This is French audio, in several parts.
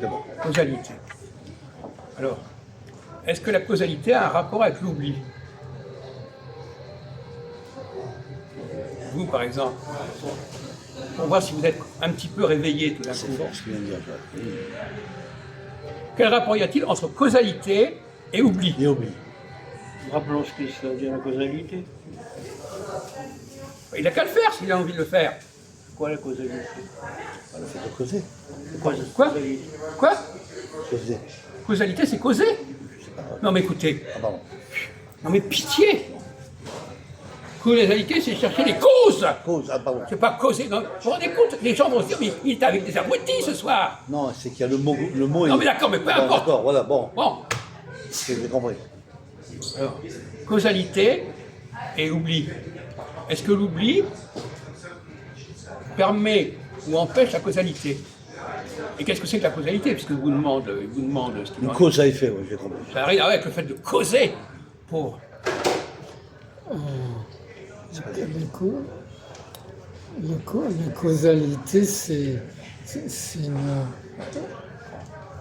D'abord. Causalité. Alors, est-ce que la causalité a un rapport avec l'oubli? Vous, par exemple, pour voir si vous êtes un petit peu réveillé tout d'un C'est coup. fort ce qu'il vient de dire. Quel rapport y a-t-il entre causalité et oubli? Et oublie. Rappelons ce que ça veut dire la causalité. Il n'a qu'à le faire s'il a envie de le faire. Quoi la causalité? Le fait de causer. Quoi, Quoi? causalité? Quoi? Causer. Causalité, c'est causer? Non mais écoutez, Ah pardon. non mais pitié! Causalité, c'est chercher les causes! Cause, ah pardon. C'est pas causer, non. Vous vous rendez compte? Les gens vont se dire, mais il est avec des abrutis ce soir! Non, c'est qu'il y a le mot. Le mot Non est- mais d'accord, mais peu Bon, importe! d'accord, voilà, bon. Bon, J'ai compris. alors, causalité et oubli. Est-ce que l'oubli permet ou empêche la causalité? Et qu'est-ce que c'est que la causalité? Puisque vous demande ce qu'il Une en est. cause à effet, oui, j'ai compris. Ça n'a rien à voir avec le fait de causer pour. La causalité, c'est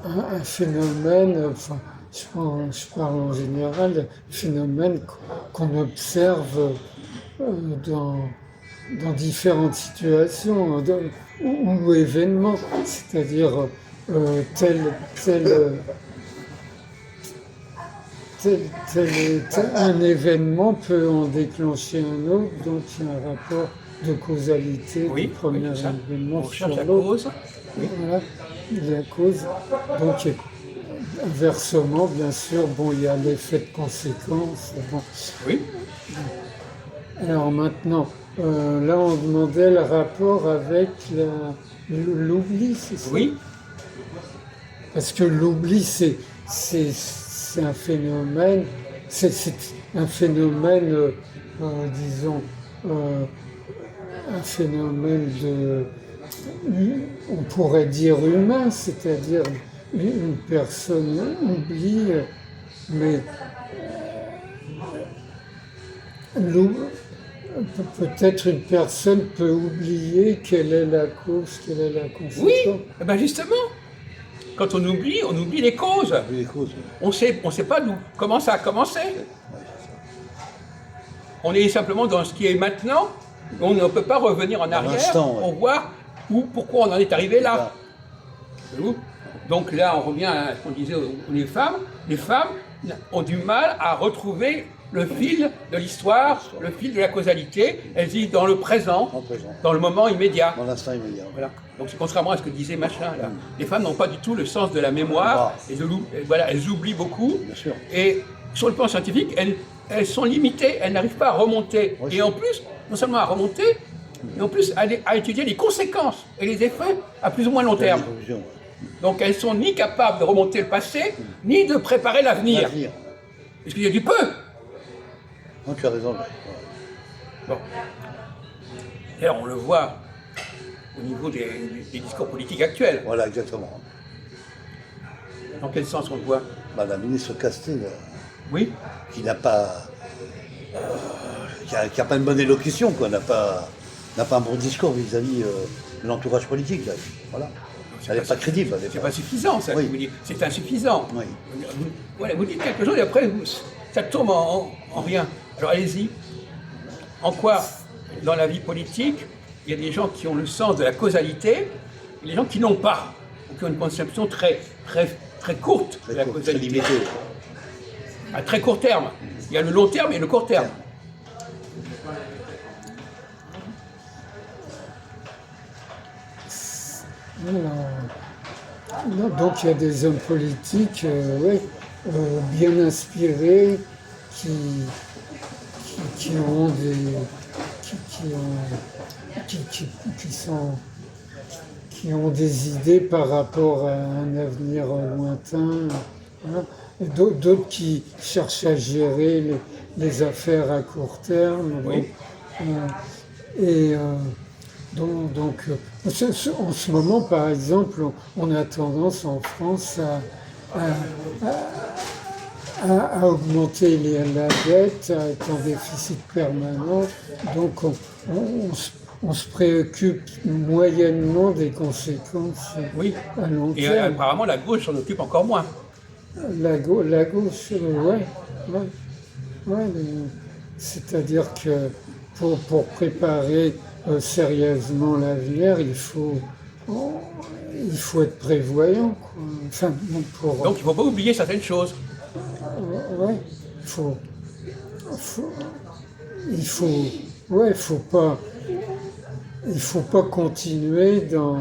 un phénomène, enfin, je parle en général, un phénomène qu'on observe dans différentes situations ou événements, c'est-à-dire un événement peut en déclencher un autre, donc il y a un rapport de causalité Oui, du premier oui, ça. événement On cherche sur la l'autre. cause. Voilà, la cause. Donc, inversement, bien sûr, bon, il y a l'effet de conséquence. Bon. Oui. Alors maintenant, là, on demandait le rapport avec l'oubli, c'est ça? Oui. Parce que l'oubli, c'est un phénomène, c'est un phénomène, disons, un phénomène on pourrait dire humain, c'est-à-dire une personne oublie, mais peut-être une personne peut oublier quelle est la cause, quelle est la conséquence. Oui. Eh ben justement, quand on oublie les causes. Oui, les causes. On sait pas comment ça a commencé. On est simplement dans ce qui est maintenant. On ne peut pas revenir en arrière l'instant, ouais. pour voir pourquoi on en est arrivé là. Voyez-vous. Donc là, on revient à ce qu'on disait aux femmes. Les femmes ont du mal à retrouver le fil de l'histoire, le fil de la causalité. Elles vivent dans le présent, En présent. dans le moment immédiat. Dans l'instant immédiat. Voilà. Donc c'est contrairement à ce que disait Machin là. Les femmes n'ont pas du tout le sens de la mémoire. Et voilà, elles oublient beaucoup. Bien sûr. Et sur le plan scientifique, elles sont limitées, elles n'arrivent pas à remonter. Oui. Et en plus, non seulement à remonter, mais en plus à étudier les conséquences et les effets à plus ou moins long terme. Conclusion, ouais. Donc elles sont ni capables de remonter le passé, ni de préparer l'avenir. L'avenir. Parce qu'il y a du peu. Non, tu as raison. Bon. D'ailleurs, on le voit au niveau des discours politiques actuels. Voilà, exactement. Dans quel sens on le voit? Bah, la ministre Castel, Oui. qui n'a pas, qui a pas une bonne élocution, quoi, n'a pas un bon discours vis-à-vis de l'entourage politique. Là. Voilà. Elle n'est pas crédible. C'est pas suffisant, ça, Oui. que vous dites. C'est insuffisant. Oui. Voilà, vous dites quelque chose et après, ça tombe en rien. Alors allez-y. En quoi, dans la vie politique, il y a des gens qui ont le sens de la causalité et des gens qui n'ont pas, ou qui ont une conception très courte de la Très causalité. limité. À très court terme. Il y a le long terme et le court terme. Alors, donc il y a des hommes politiques bien inspirés qui ont des idées par rapport à un avenir lointain. Hein. Et d'autres qui cherchent à gérer les affaires à court terme. Oui. Donc, en ce moment, par exemple, on a tendance en France à augmenter la dette, à être en déficit permanent. Donc, on se préoccupe moyennement des conséquences Oui. à long Et terme. apparemment, la gauche s'en occupe encore moins. La gauche, ouais, ouais, ouais, c'est-à-dire que pour préparer sérieusement l'avenir, il faut être prévoyant, quoi. Enfin, Donc il ne faut pas oublier certaines choses. ouais, faut, il faut pas continuer dans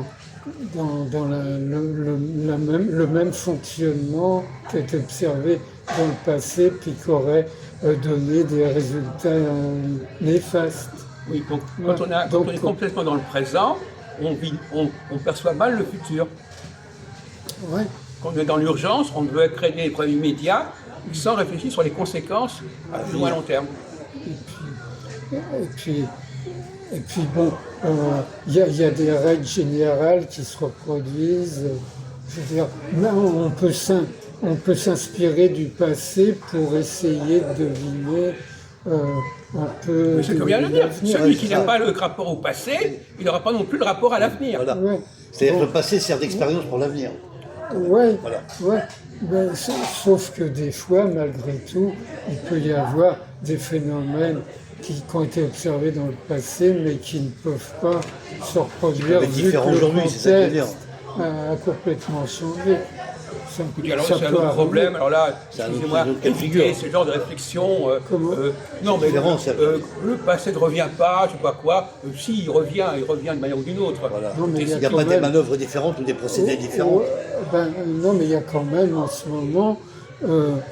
le même fonctionnement qui est observé dans le passé puis qui aurait donné des résultats néfastes. Oui, donc Ouais. quand on est complètement dans le présent, on perçoit mal le futur. Ouais. Quand on est dans l'urgence, on veut créer des problèmes immédiats sans réfléchir sur les conséquences à plus ou à long terme. Et puis bon, il y a des règles générales qui se reproduisent. Je veux dire, on peut s'inspirer du passé pour essayer de deviner un peu. Mais c'est comme vient de le dire, l'avenir. celui qui n'a pas le rapport au passé, il n'aura pas non plus le rapport à l'avenir. Voilà. Ouais. C'est-à-dire Bon. que le passé sert d'expérience pour l'avenir. Ouais, Voilà. ouais. Ben, sauf que des fois, malgré tout, il peut y avoir des phénomènes qui ont été observés dans le passé, mais qui ne peuvent pas se reproduire peuvent être vu différents que le aujourd'hui, c'est ça que je veux dire. contexte a complètement changé. Ça, Et alors ça c'est un peut autre arriver. problème, alors là, C'est un autre- excusez-moi, c'est un autre cas de éviter figure. ce genre de réflexion. Comment Non, mais Différent, c'est- le passé ne revient pas, je sais pas quoi. Si, il revient d'une manière ou d'une autre. Voilà. Non, mais Il n'y a quand pas des même- manœuvres différentes ou des procédés différents. Non, mais il y a quand même en ce moment,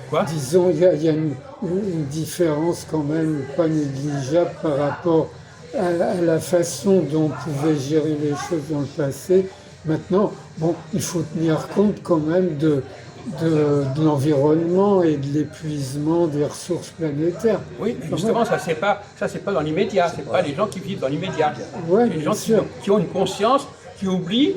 Quoi disons, il y a une différence quand même pas négligeable par rapport à la façon dont on pouvait gérer les choses dans le passé. Maintenant, bon, il faut tenir compte quand même de l'environnement et de l'épuisement des ressources planétaires. Oui, mais justement, ça c'est pas dans l'immédiat, c'est pas les gens qui vivent dans l'immédiat. Ouais, C'est les bien gens sûr. qui ont une conscience, qui n'oublient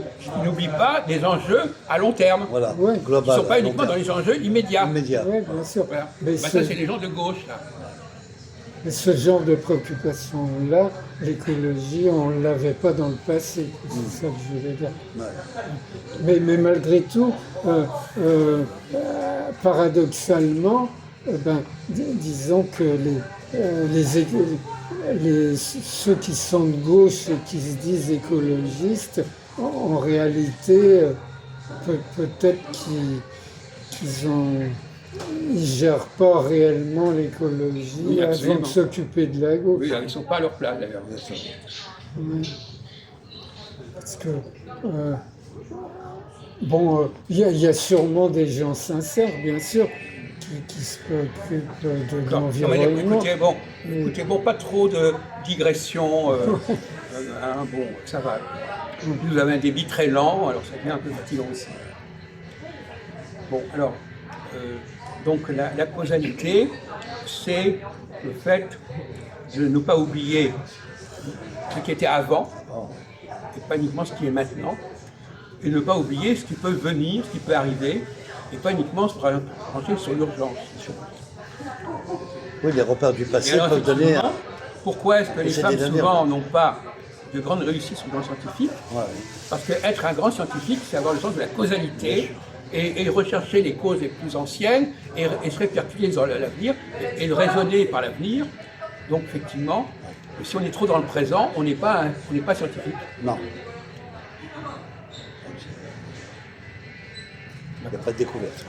pas des enjeux à long terme. Voilà, Ouais. Qui ne global. sont pas uniquement dans les enjeux immédiats. Immédiat. Oui, bien sûr. Voilà. Mais Bah, ce- ça, c'est les gens de gauche, là. Mais ce genre de préoccupation-là, l'écologie, on ne l'avait pas dans le passé. C'est ça que je voulais dire. Ouais. Mais malgré tout, paradoxalement, disons que ceux qui sont de gauche et qui se disent écologistes, en réalité, peut-être ils gèrent pas réellement l'écologie Oui, avant absolument. de s'occuper de la gauche. Oui, ils ne sont pas à leur place, d'ailleurs. Ouais. Parce que, bon, il y a sûrement des gens sincères, bien sûr, qui se préoccupent de Non, mais l'environnement. écoutez, bon, pas trop de digression. Bon, ça va. Vous avez un débit très lent, alors ça devient un peu fatigant aussi. Bon, alors, donc la causalité, c'est le fait de ne pas oublier ce qui était avant, et pas uniquement ce qui est maintenant, et ne pas oublier ce qui peut venir, ce qui peut arriver, et pas uniquement se brancher sur l'urgence. Oui, les repères du Et passé alors, peuvent donner. effectivement, pourquoi est-ce que les c'est femmes des damnés. souvent n'ont pas de grandes réussites sur le plan scientifique? Ouais. Parce qu'être un grand scientifique, c'est avoir le sens de la causalité et rechercher les causes les plus anciennes et se répercuter dans l'avenir et le raisonner par l'avenir. Donc effectivement, si on est trop dans le présent, on n'est pas scientifique. Non. Il n'y a pas de découverte.